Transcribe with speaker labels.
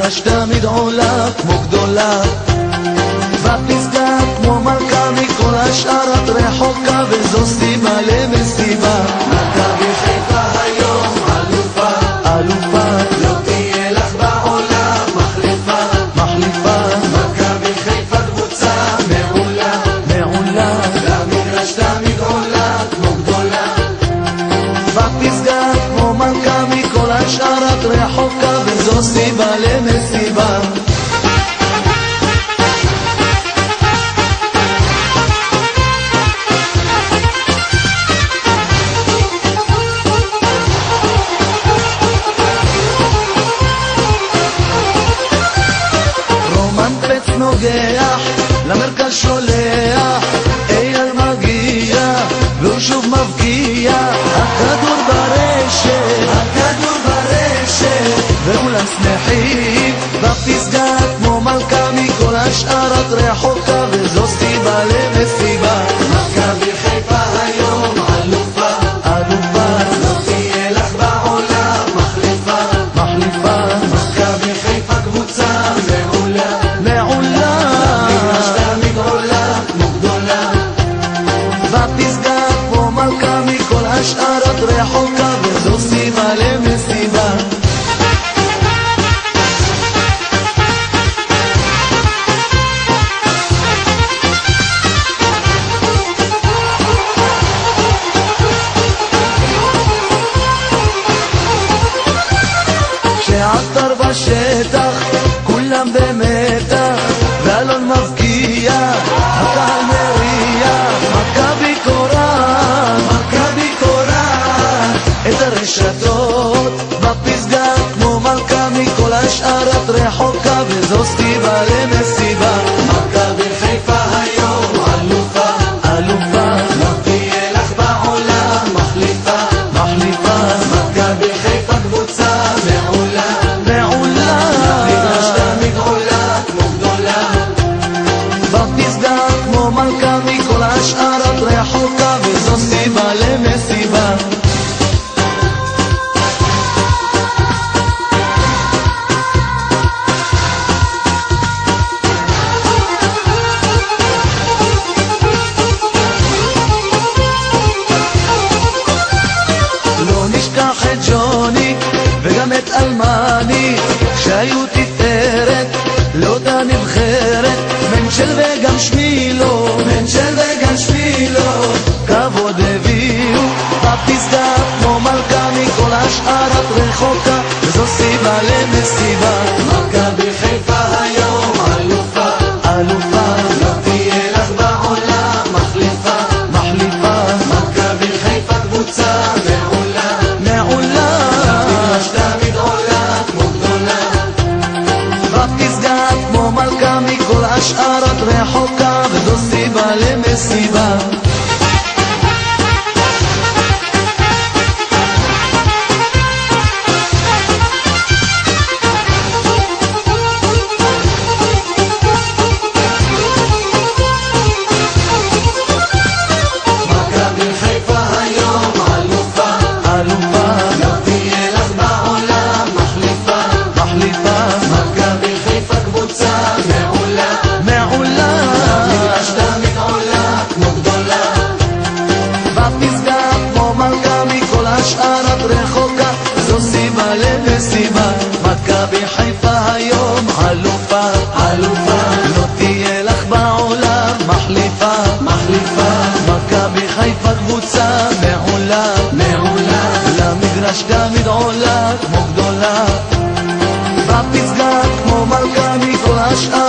Speaker 1: למגרש תמיד עולה כמו גדולה, בפסגה כמו מלכה, מכל השאר את רחוקה, וזו סיבה למסיבה. מכבי חיפה היום אלופה, אלופה, לא תהיה לך בעולם מחליפה, מחליפה. מכבי חיפה קבוצה מעולה, מעולה, למגרש תמיד עולה כמו גדולה, בפסגה כמו מלכה, מכל השאר את רחוקה, וזו סיבה למסיבה. נוגח, למרכז שולח, אייל מגיע, והוא שוב מבקיע, הכדור ברשת, הכדור ברשת, וכולם שמחים, בפסגה כמו מלכה, מכל השאר את רחוקה, וזו סיבה למסיבה. מכבי חיפה היום אלופה, אלופה, לא תהיה לך בעולם מחליפה, מחליפה. מכבי חיפה קבוצה מעולה, השאר את רחוקה, וזו סיבה למסיבה. כשעטר בשטח כולם במתח, ואלון מבקיע, הקהל מריח, מכבי קוראת, מכבי קוראת את הרשתות, בפסגה כמו מלכה, מכל השאר את רחוקה, וזו סיבה למסיבה. מכבי חיפה היום אלופה, אלופה, לא תהיה לך בעולם מחליפה, מחליפה. מכבי חיפה קבוצה מעולה, מעולה, למגרש תמיד עולה כמו גדולה, בפסגה כמו מלכה, מכל השאר את רחוקה, וזו סיבה למסיבה. לא נשכח את ג'וני וגם את אלמני, שהיו תפארת לאותה נבחרת, מנצ'ל וגם שמילו, מנצ'ל וגם שמילו, כבוד הביאו, בפסגה כמו מלכה, מכל השאר את רחוקה, וזו סיבה למסיבה. מכבי חיפה היום אלופה, אלופה, לא תהיה לך בעולם מחליפה, מחליפה. מכבי חיפה קבוצה מעולה, מעולה, למגרש תמיד עולה כמו גדולה, בפסגה כמו מלכה, מכל השאר את רחוקה, וזו סיבה למסיבה. מכבי חיפה היום אלופה, אלופה, לא תהיה לך בעולם מחליפה, מחליפה. מכבי חיפה קבוצה מעולה, מעולה, למגרש תמיד עולה כמו גדולה, בפסגה כמו מלכה, מכל השאר את רחוקה, זו סיבה למסיבה. מכבי חיפה היום אלופה, אלופה, לא תהיה לך בעולם מחליפה, מחליפה. מכבי חיפה קבוצה מעולה, מעולה, למגרש תמיד עולה כמו גדולה, בפסגה כמו מלכה, מכל השאר